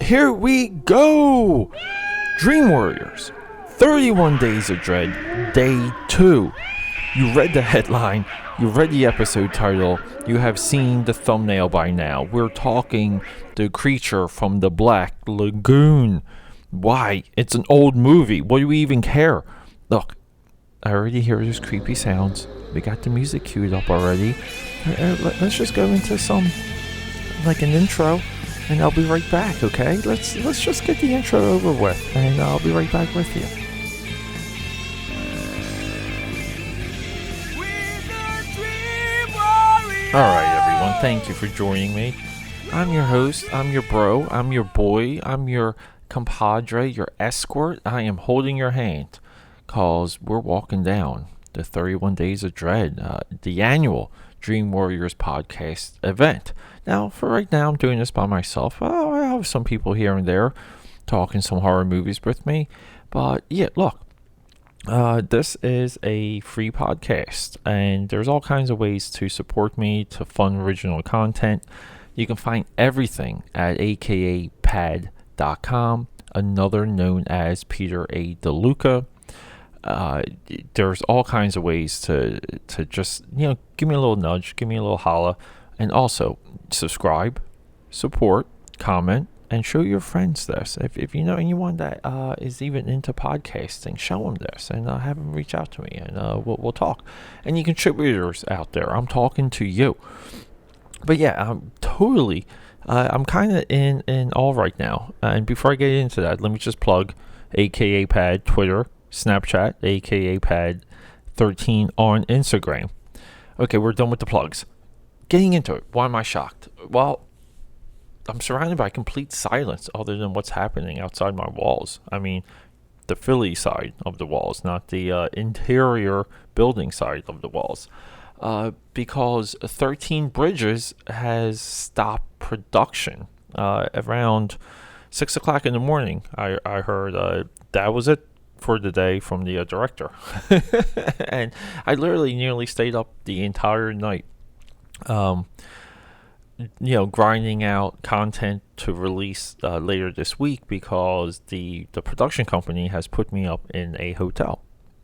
Here we go! Dream Warriors, 31 Days of Dread, Day 2. You read the headline, you read the episode title, you have seen the thumbnail by now. We're talking the creature from the Black Lagoon. Why? It's an old movie. What do we even care? Look, I already hear those creepy sounds. We got the music queued up already. Let's just go into some, like an intro, and I'll be right back, okay? Let's just get the intro over with, and I'll be right back with you. Alright, everyone, thank you for joining me. I'm your host, I'm your bro, I'm your boy, I'm your compadre, your escort. I am holding your hand, cause we're walking down the 31 Days of Dread, the annual Dream Warriors podcast event. Now, for right now, I'm doing this by myself. I have some people here and there talking some horror movies with me. But yeah, look, this is a free podcast, and there's all kinds of ways to support me, to fund original content. You can find everything at AKAPAD.com, another known as Peter A. DeLuca. There's all kinds of ways to just, give me a little nudge, give me a little holla, and also subscribe, support, comment, and show your friends this. If you know anyone that is even into podcasting, show them this and have them reach out to me, and we'll talk. And you contributors out there, I'm talking to you. But yeah, I'm totally, I'm kind of in all right now. And before I get into that, let me just plug AKAPad Twitter, Snapchat, AKAPad13 on Instagram. Okay, we're done with the plugs. Getting into it. Why am I shocked? Well, I'm surrounded by complete silence other than what's happening outside my walls. I mean, the Philly side of the walls, not the interior building side of the walls. Because 13 Bridges has stopped production. Around 6 o'clock in the morning, I heard that was it for the day from the director. And I literally nearly stayed up the entire night. Grinding out content to release later this week because the production company has put me up in a hotel.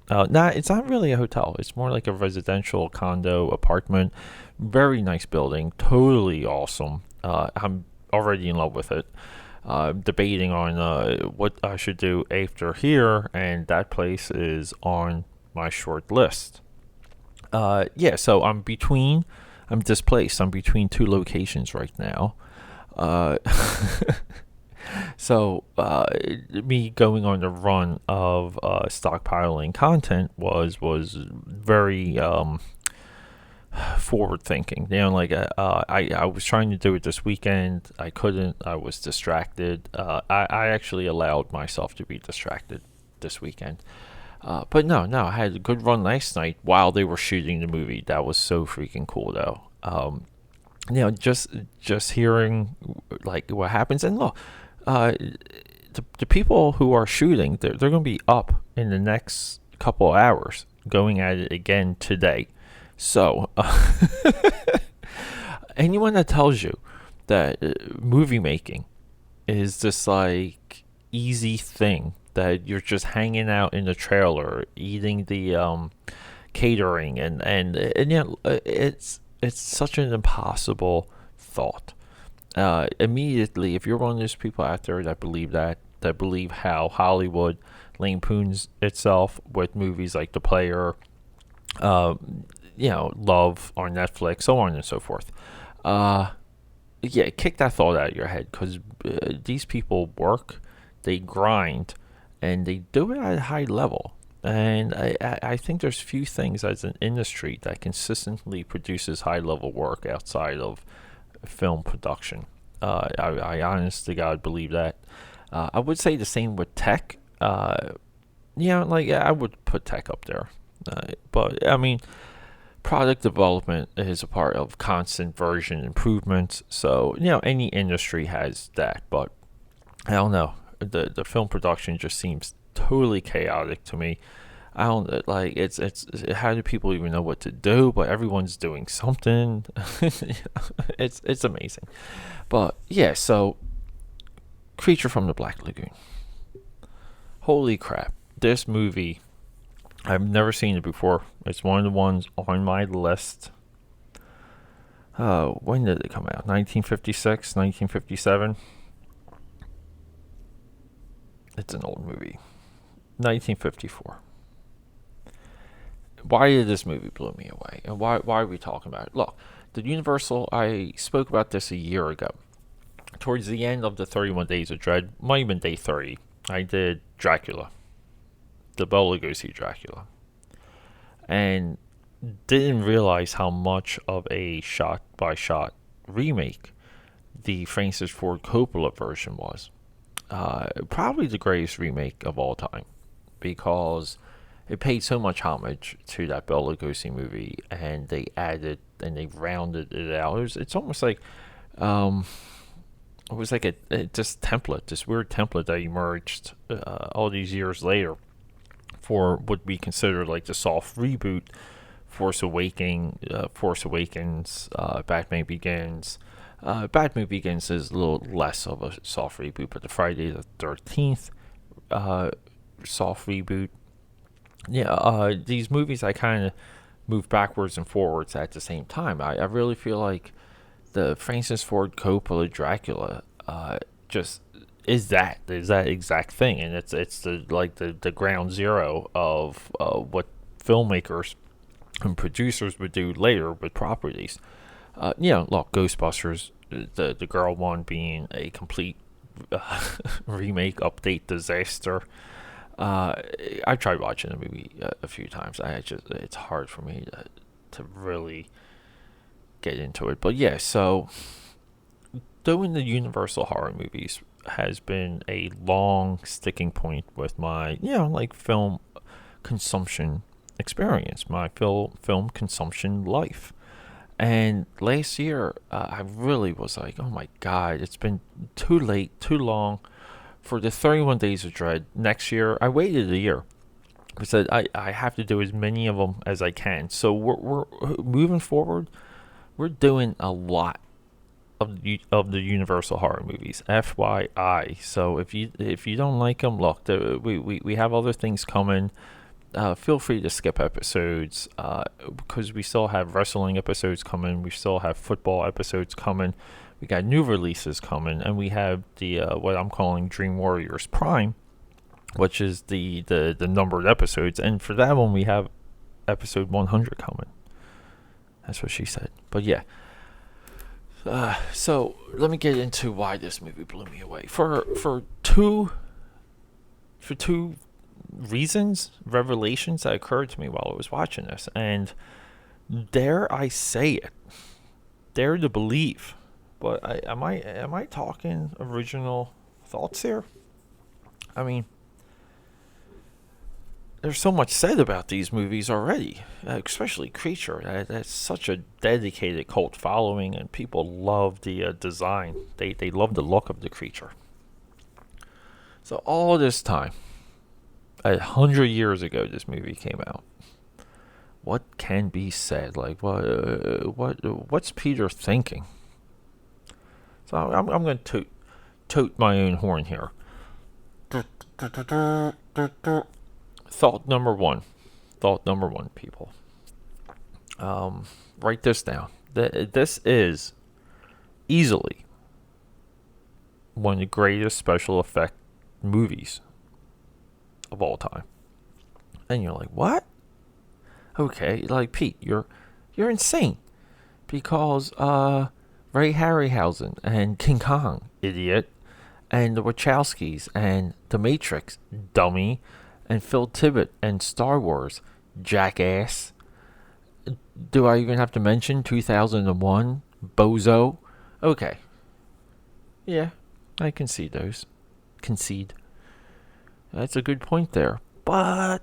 It's not really a hotel. It's more like a residential condo apartment. Very nice building. Totally awesome. I'm already in love with it. Debating on what I should do after here, and that place is on my short list. So I'm displaced. I'm between two locations right now. So me going on the run of stockpiling content was very forward thinking. I was trying to do it this weekend. I couldn't. I was distracted. I actually allowed myself to be distracted this weekend. But no, I had a good run last night while they were shooting the movie. That was so freaking cool, though. Just hearing like what happens, and look, the people who are shooting, they're going to be up in the next couple of hours, going at it again today. So, anyone that tells you that movie making is this like easy thing, that you're just hanging out in the trailer, eating the catering, and it's such an impossible thought. Immediately, if you're one of those people out there that believe how Hollywood lampoons itself with movies like The Player, Love on Netflix, so on and so forth. Kick that thought out of your head, because these people work, they grind, and they do it at a high level. And I think there's few things as an industry that consistently produces high level work outside of film production. I honest to God believe that. I would say the same with tech. I would put tech up there. But I mean, product development is a part of constant version improvements. So, any industry has that. But I don't know. The film production just seems totally chaotic to me. I don't it's how do people even know what to do? But everyone's doing something. It's amazing. But yeah, so Creature from the Black Lagoon. Holy crap. This movie, I've never seen it before. It's one of the ones on my list. When did it come out? 1956, 1957? It's an old movie. 1954. Why did this movie blow me away? And why are we talking about it? Look, the Universal, I spoke about this a year ago. Towards the end of the 31 Days of Dread, might have been day 30, I did Dracula. The Bela Lugosi Dracula. And didn't realize how much of a shot-by-shot remake the Francis Ford Coppola version was. Probably the greatest remake of all time, because it paid so much homage to that Bela Lugosi movie, and they added and they rounded it out. It's almost like it was like a this template, this weird template that emerged all these years later for what we consider like the soft reboot. Force Awakens, Batman Begins. Batman Begins is a little less of a soft reboot, but the Friday the 13th soft reboot. Yeah, these movies I kind of move backwards and forwards at the same time. I really feel like the Francis Ford Coppola Dracula just is that exact thing, and it's the ground zero of what filmmakers and producers would do later with properties. Look, Ghostbusters, the girl one being a complete remake, update disaster. I've tried watching the movie a few times. It's hard for me to really get into it. But yeah, so doing the Universal horror movies has been a long sticking point with my, film consumption experience, my film consumption life. And last year, I really was like, oh my God, it's been too late, too long for the 31 Days of Dread. Next year, I waited a year. I said, I have to do as many of them as I can. So we're moving forward. We're doing a lot of the Universal horror movies, FYI. So if you don't like them, look, we have other things coming. Feel free to skip episodes because we still have wrestling episodes coming. We still have football episodes coming. We got new releases coming, and we have the what I'm calling Dream Warriors Prime, which is the numbered episodes. And for that one, we have episode 100 coming. That's what she said. But yeah. So let me get into why this movie blew me away. For two revelations that occurred to me while I was watching this, and dare I say it, dare to believe, but am I talking original thoughts here? I mean, there's so much said about these movies already, especially Creature. That's such a dedicated cult following, and people love the design. They love the look of the creature. So all this time, 100 years ago, this movie came out. What can be said? Like, what's Peter thinking? So I'm going to toot my own horn here. Thought number one, people. Write this down. This is easily one of the greatest special effect movies of all time. And you're like, what? Okay, like, Pete, you're insane, because Ray Harryhausen and King Kong, idiot, and the Wachowskis and The Matrix, dummy, and Phil Tippett and Star Wars, jackass. Do I even have to mention 2001, bozo? Okay. Yeah, I concede those. Concede. That's a good point there. But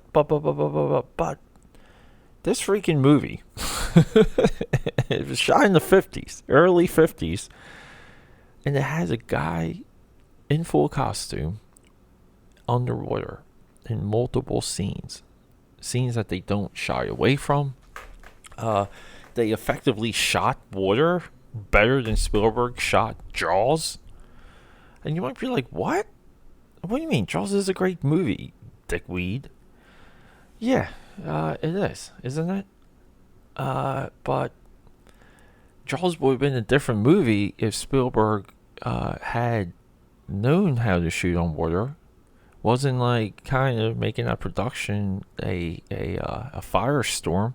this freaking movie, it was shot in the 50s, early 50s, and it has a guy in full costume underwater in multiple scenes that they don't shy away from. They effectively shot water better than Spielberg shot Jaws. And you might be like, what? What do you mean? Jaws is a great movie, dickweed. Yeah, it is, isn't it? But Jaws would have been a different movie if Spielberg had known how to shoot on water. Wasn't like kind of making that production a firestorm.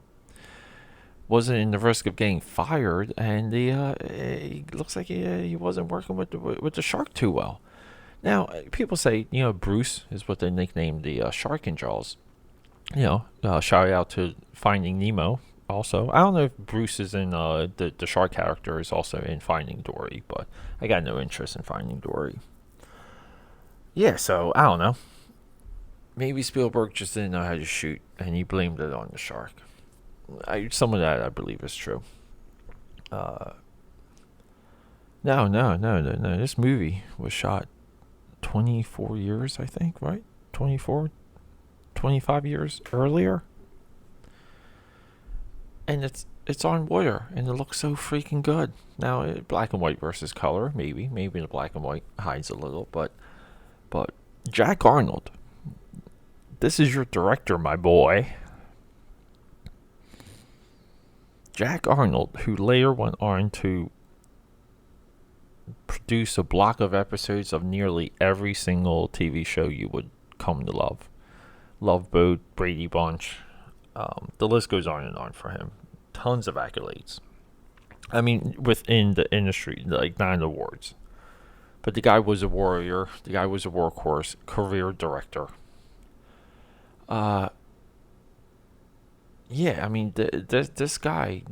Wasn't in the risk of getting fired, and it looks like he wasn't working with the shark too well. Now, people say, Bruce is what they nicknamed the shark in Jaws. Shout out to Finding Nemo. Also, I don't know if Bruce is in the shark character is also in Finding Dory, but I got no interest in Finding Dory. Yeah, so I don't know. Maybe Spielberg just didn't know how to shoot, and he blamed it on the shark. Some of that I believe is true. No. This movie was shot 24 years, I think, right? 24, 25 years earlier. And it's on water, and it looks so freaking good. Now, black and white versus color, maybe the black and white hides a little, but Jack Arnold, this is your director, my boy. Jack Arnold, who later went on to produce a block of episodes of nearly every single TV show you would come to love. Love Boat, Brady Bunch. The list goes on and on for him. Tons of accolades. I mean, within the industry, like 9 awards. But the guy was a warrior. The guy was a workhorse, career director. Yeah, I mean, this guy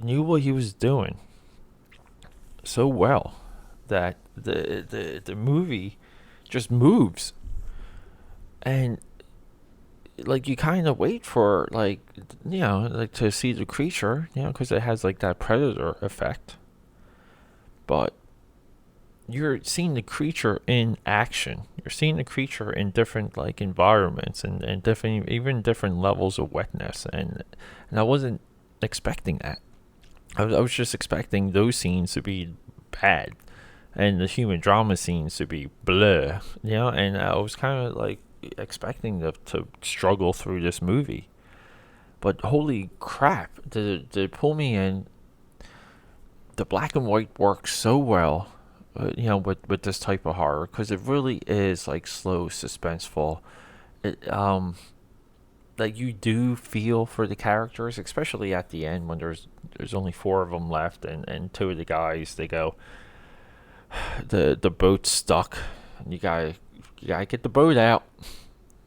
knew what he was doing so well that the movie just moves, and like you kind of wait for like to see the creature, because it has like that predator effect, but you're seeing the creature in action. You're seeing the creature in different like environments and different, even different levels of wetness, and I wasn't expecting that. I was just expecting those scenes to be bad, and the human drama scenes to be bleh, and I was kind of like expecting them to struggle through this movie. But holy crap, did it pull me in. The black and white works so well, with this type of horror, because it really is like slow, suspenseful. It like you do feel for the characters, especially at the end when there's only 4 of them left, and 2 of the guys, they go, the boat's stuck, and you gotta get the boat out,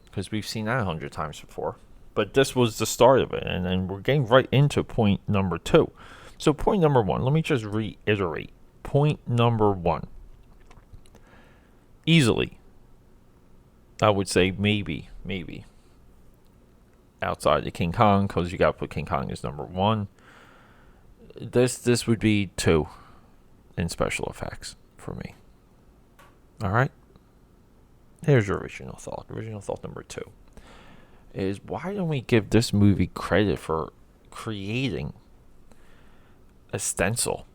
because we've seen that 100 times before. But this was the start of it, and then we're getting right into point number 2. So point number 1, let me just reiterate. Point number 1. Easily, I would say maybe outside of King Kong, because you got to put King Kong as number 1. This would be 2 in special effects for me. All right. Here's your original thought. Original thought number 2 is, why don't we give this movie credit for creating a stencil,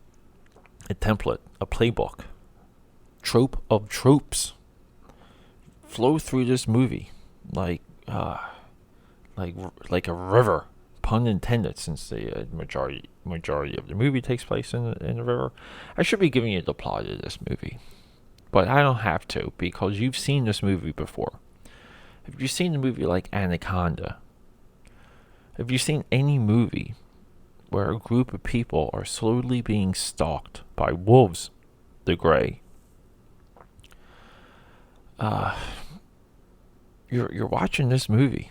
a template, a playbook, trope of tropes flow through this movie like a river, pun intended, since the majority of the movie takes place in the river. I should be giving you the plot of this movie, but I don't have to, because you've seen this movie before. If you've seen the movie like Anaconda, if you've seen any movie where a group of people are slowly being stalked by wolves, the gray, you're watching this movie.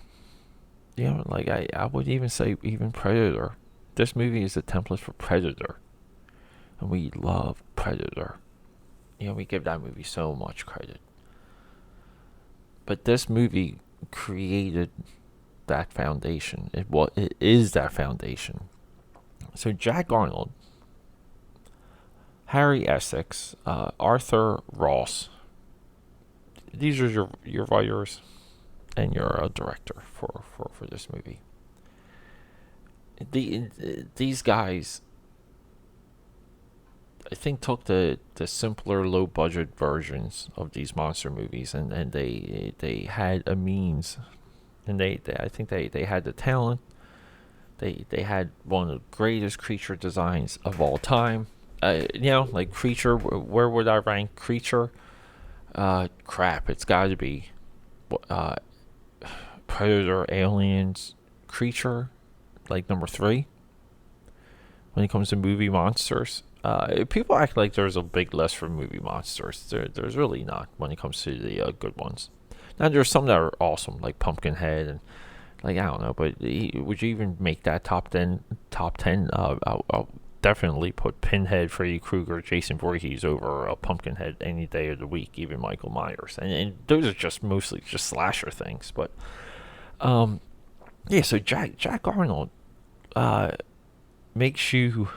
Like I would even say, even Predator. This movie is a template for Predator, and we love Predator. We give that movie so much credit. But this movie created that foundation. It is that foundation. So Jack Arnold, Harry Essex, Arthur Ross. These are your writers and your director for this movie. These guys I think took the simpler, low budget versions of these monster movies, and they had a means, and they I think they had the talent. They had one of the greatest creature designs of all time. Like Creature. Where would I rank Creature? Crap. It's got to be uh, Predator, Aliens, Creature, like number three when it comes to movie monsters. People act like there's a big list for movie monsters. There's really not when it comes to the good ones. Now there's some that are awesome, like Pumpkinhead and like I don't know, but would you even make that top 10? Top 10? I'll definitely put Pinhead, Freddy Krueger, Jason Voorhees over Pumpkinhead any day of the week, even Michael Myers, and those are just mostly just slasher things. But yeah, so Jack Arnold makes you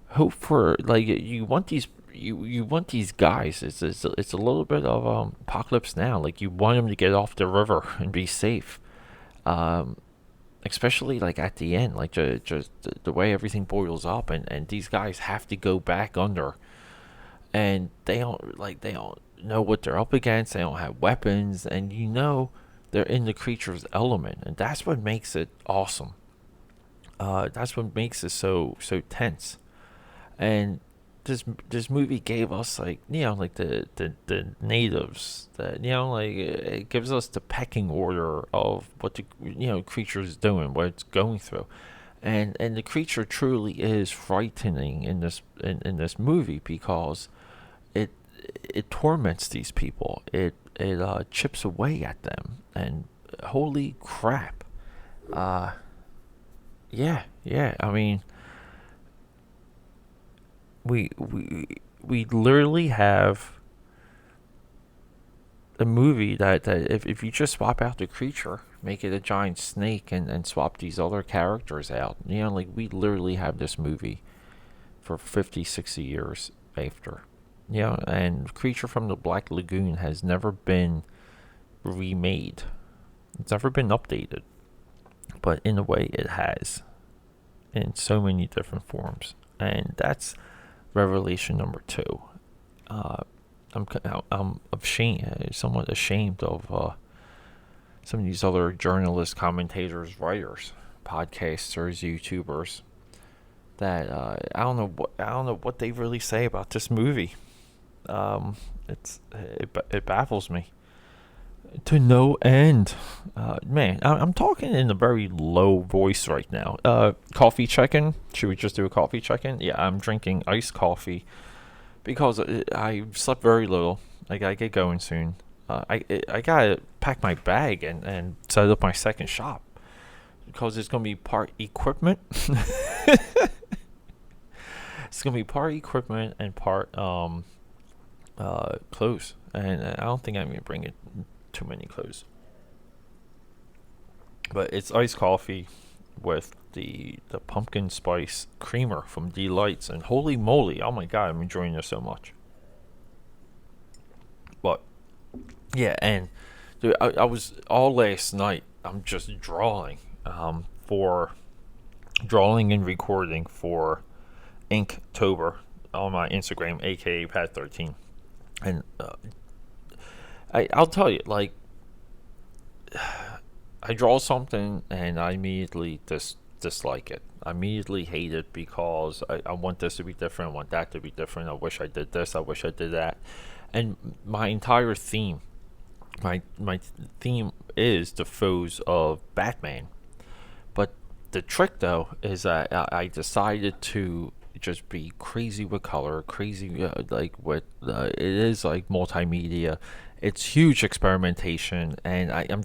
hope for like you want these you want these guys. It's a little bit of Apocalypse Now. Like you want them to get off the river and be safe. Um, Especially like at the end, like just the way everything boils up, and these guys have to go back under, and they don't know what they're up against. They don't have weapons, and they're in the creature's element, and that's what makes it awesome. That's what makes it so tense. And this movie gave us like like the natives that like it gives us the pecking order of what the creature is doing, what it's going through, and the creature truly is frightening in this movie because it it torments these people. It chips away at them, and holy crap, uh yeah. I mean, we literally have a movie that if you just swap out the creature, make it a giant snake, and swap these other characters out, like we literally have this movie for 50, 60 years after. And Creature from the Black Lagoon has never been remade. It's never been updated. But in a way, it has. In so many different forms. And that's revelation number two. Uh, I'm ashamed, somewhat ashamed of some of these other journalists, commentators, writers, podcasters, YouTubers that I don't know what they really say about this movie. It baffles me to no end. Man, I'm talking in a very low voice right now. Coffee check-in. Should we just do a coffee check-in? Yeah, I'm drinking iced coffee because I slept very little. I gotta get going soon. I gotta pack my bag and set up my second shop because it's gonna be part equipment. It's gonna be part equipment and part clothes, and I don't think I'm gonna bring it too many clothes. But it's iced coffee with the pumpkin spice creamer from Delights, and holy moly, oh my god, I'm enjoying this so much. But yeah, and dude, I was all last night. I'm just for drawing and recording for Inktober on my Instagram, aka Pad13, and I'll tell you, like, I draw something and I immediately dislike it. I immediately hate it because I want this to be different. I want that to be different. I wish I did this. I wish I did that. And my entire theme, my theme is the foes of Batman. But the trick, though, is that I decided to just be crazy with color, crazy like with it is like multimedia. It's huge experimentation, and I'm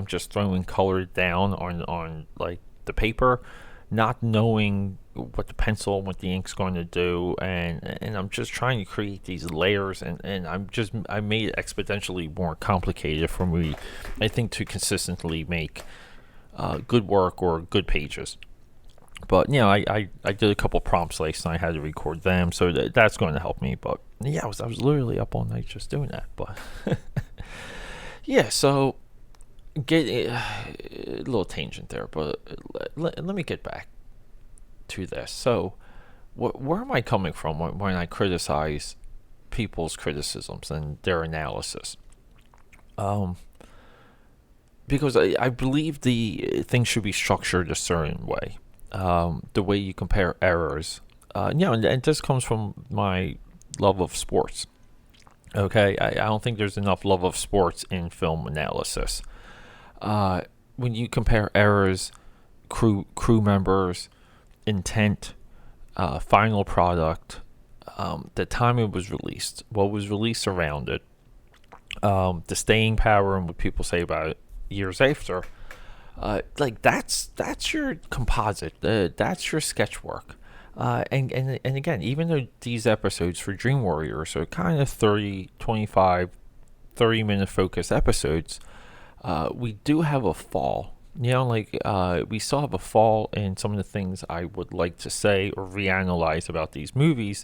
just throwing color down on like the paper, not knowing what the pencil and what the ink's going to do, and I'm just trying to create these layers, and I made it exponentially more complicated for me, I think, to consistently make good work or good pages. But I did a couple prompts last night. I had to record them, so that's going to help me. But yeah, I was literally up all night just doing that. But yeah, so get a little tangent there, but let me get back to this. So where am I coming from when I criticize people's criticisms and their analysis? Um, because I believe the things should be structured a certain way. The way you compare errors, and this comes from my love of sports. Okay, I don't think there's enough love of sports in film analysis. Uh, when you compare errors, crew members, intent, final product, the time it was released, what was released around it, the staying power, and what people say about it years after. Like that's your composite. That's your sketch work. And again, even though these episodes for Dream Warriors are kind of 30, 25, 30-minute focused episodes, we do have a fall. We still have a fall in some of the things I would like to say or reanalyze about these movies.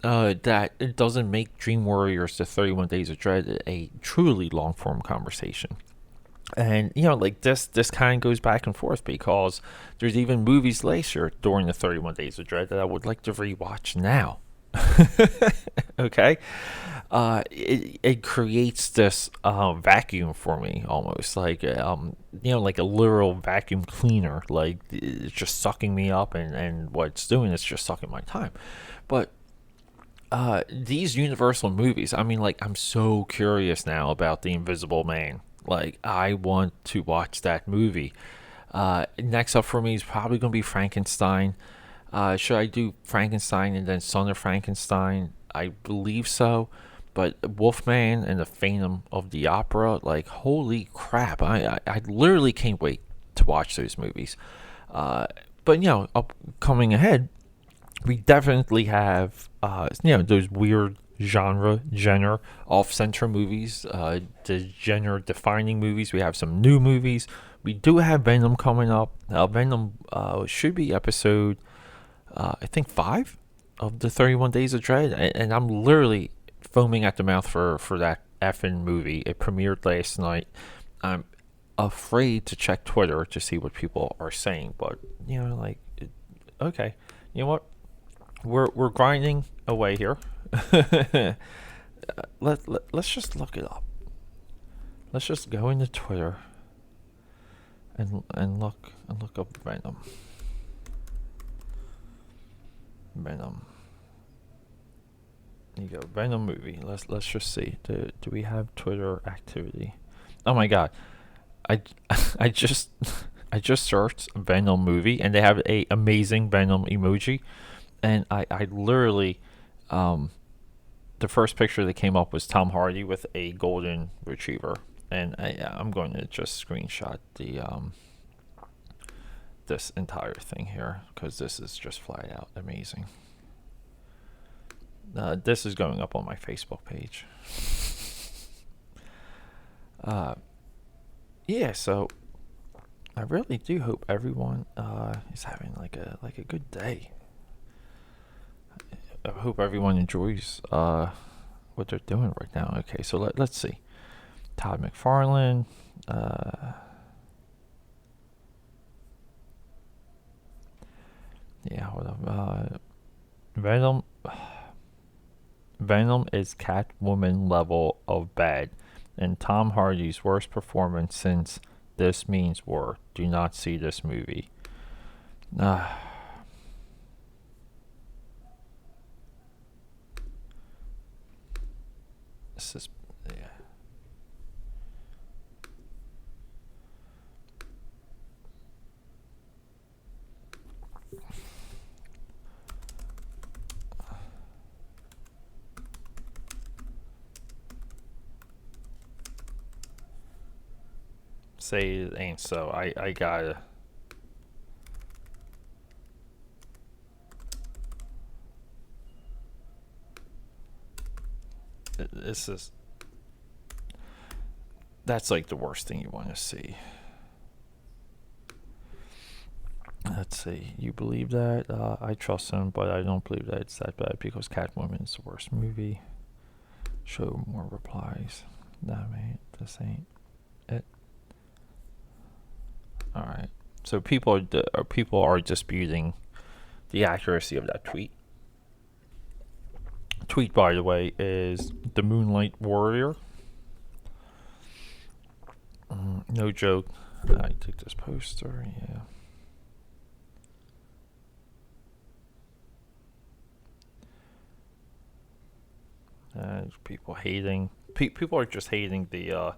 That it doesn't make Dream Warriors to 31 Days of Dread a truly long form conversation. And like this kind of goes back and forth because there's even movies later during the 31 Days of Dread that I would like to rewatch now. Okay, it creates this vacuum for me, almost like like a literal vacuum cleaner. Like it's just sucking me up, and what it's doing is just sucking my time. But these Universal movies, I mean, like I'm so curious now about the Invisible Man. Like I want to watch that movie. Next up for me is probably gonna be Frankenstein. Should I do Frankenstein and then Son of Frankenstein? I believe so. But Wolfman and the Phantom of the Opera, like holy crap! I literally can't wait to watch those movies. But coming ahead, we definitely have those weird genre off-center movies, the genre defining movies. We have some new movies. We do have Venom coming up. Venom should be episode I think 5 of the 31 Days of Dread, and I'm literally foaming at the mouth for that effing movie. It premiered last night. I'm afraid to check Twitter to see what people are saying, but okay, you know what? We're grinding away here. Let's just look it up. Let's just go into Twitter and look up Venom. Venom. There you go, Venom movie. Let's just see. Do we have Twitter activity? Oh my god, I I just I just searched Venom movie and they have a amazing Venom emoji, and I literally the first picture that came up was Tom Hardy with a golden retriever, and I'm going to just screenshot the this entire thing here because this is just flat out amazing. This is going up on my Facebook page. Yeah, so I really do hope everyone is having like a good day. I hope everyone enjoys what they're doing right now. Okay, so let's see. Todd McFarlane. Yeah, hold up. Venom. Venom is Catwoman level of bad, and Tom Hardy's worst performance since This Means War. Do not see this movie. This is yeah. Say it ain't so. I gotta. This is. That's like the worst thing you want to see. Let's see. You believe that? I trust him, but I don't believe that it's that bad because Catwoman is the worst movie. Show more replies. Nah, mate. This ain't it. All right. So people are disputing the accuracy of that tweet. Tweet, by the way, is the Moonlight Warrior. No joke. I took this poster. Yeah. People hating. People are just hating the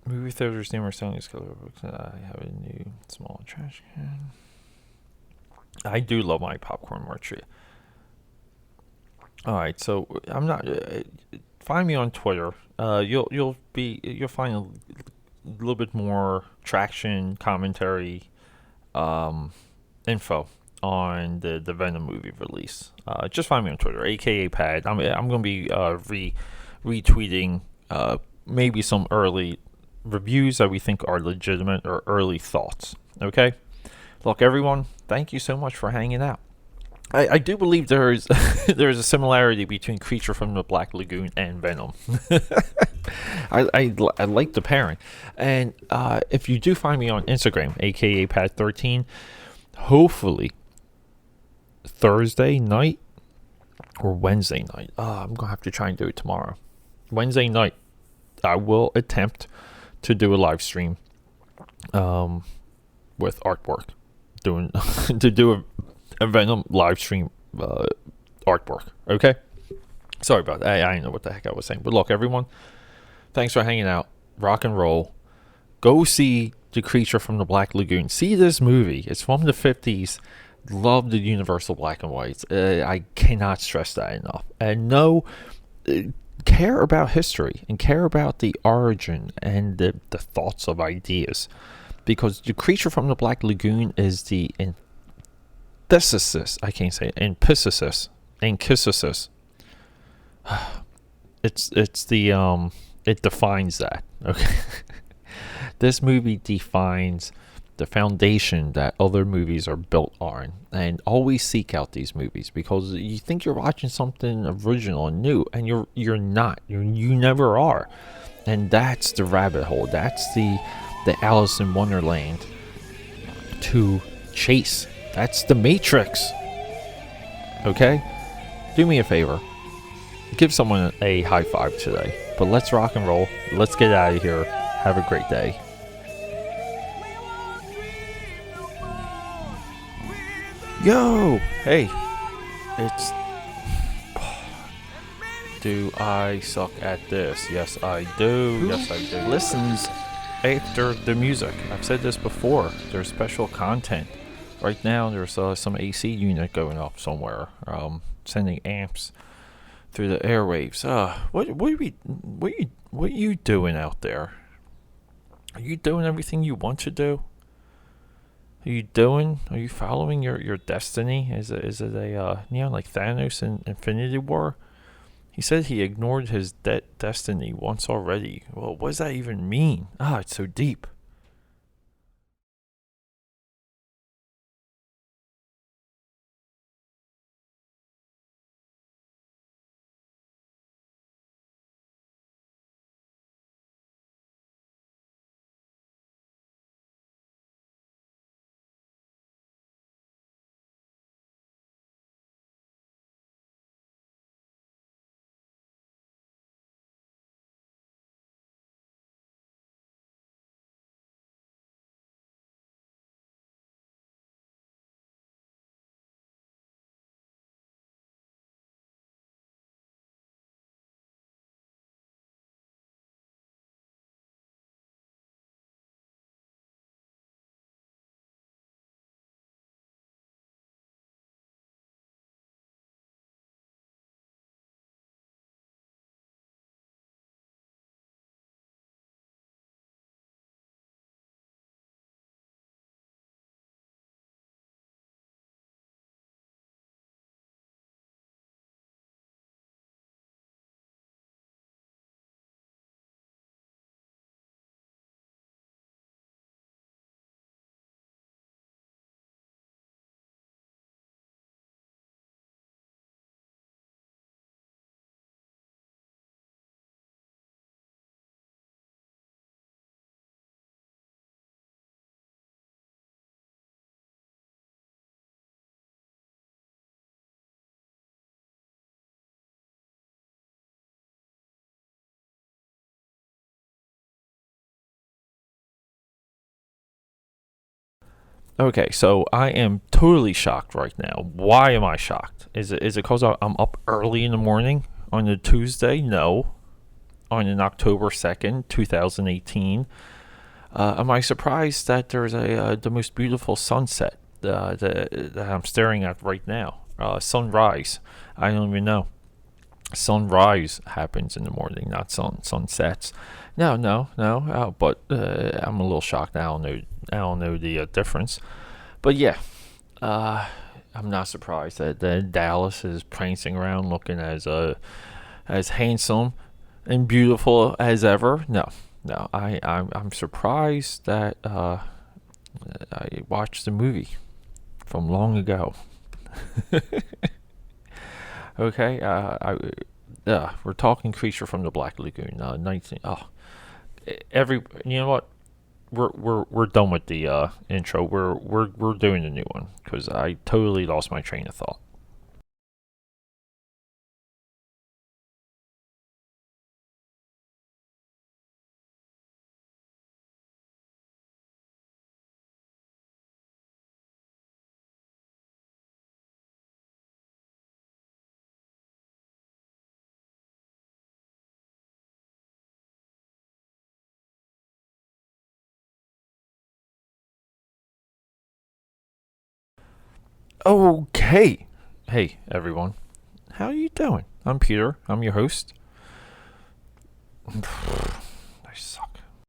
movie theaters name are selling these color books. I have a new small trash can. I do love my popcorn merch. All right, so I'm not. Find me on Twitter. You'll find a little bit more traction, commentary, info on the Venom movie release. Just find me on Twitter, AKAPAD. I'm gonna be retweeting maybe some early reviews that we think are legitimate or early thoughts. Okay, look, everyone, thank you so much for hanging out. I do believe there is there is a similarity between Creature from the Black Lagoon and Venom. I like the pairing, and if you do find me on Instagram, aka Pat13, hopefully Thursday night or Wednesday night. I'm gonna have to try and do it tomorrow. Wednesday night, I will attempt to do a live stream, with artwork, doing to do a Venom live stream artwork. Okay, sorry about that. I don't know what the heck I was saying, but look, everyone, thanks for hanging out. Rock and roll. Go see The Creature from the Black Lagoon. See this movie. It's from the 50s. Love the universal black and whites. I cannot stress that enough. And care about history and care about the origin and the thoughts of ideas, because The Creature from the Black Lagoon is the antithesis. I can't say it. Antithesis. It's the it defines that. Okay. This movie defines the foundation that other movies are built on, and always seek out these movies, because you think you're watching something original and new, and you're not. You never are. And that's the rabbit hole. That's the Alice in Wonderland to chase. That's the Matrix. Okay? Do me a favor. Give someone a high five today. But let's rock and roll. Let's get out of here. Have a great day. Yo! Hey. It's... Do I suck at this? Yes, I do. Yes, I do. Listens after the music. I've said this before. There's special content. Right now, there's some AC unit going up somewhere, sending amps through the airwaves. What are you doing out there? Are you doing everything you want to do? Are you following your destiny? Is it a like Thanos in Infinity War? He said he ignored his destiny once already. Well, what does that even mean? It's so deep. Okay, so I am totally shocked right now. Why am I shocked? Is it because I'm up early in the morning on a Tuesday? No. On an October 2nd, 2018. Am I surprised that there's the most beautiful sunset that I'm staring at right now? Sunrise. I don't even know. Sunrise happens in the morning, not sunsets. No, no, no. But I'm a little shocked. I don't know the difference. But yeah, uh, I'm not surprised that Dallas is prancing around looking as handsome and beautiful as ever. No, no. I'm surprised that I watched the movie from long ago. Okay, we're talking Creature from the Black Lagoon. 19. Oh, every. You know what? We're done with the intro. We're doing a new one because I totally lost my train of thought. Okay, hey everyone, how are you doing? I'm Peter. I'm your host. I suck.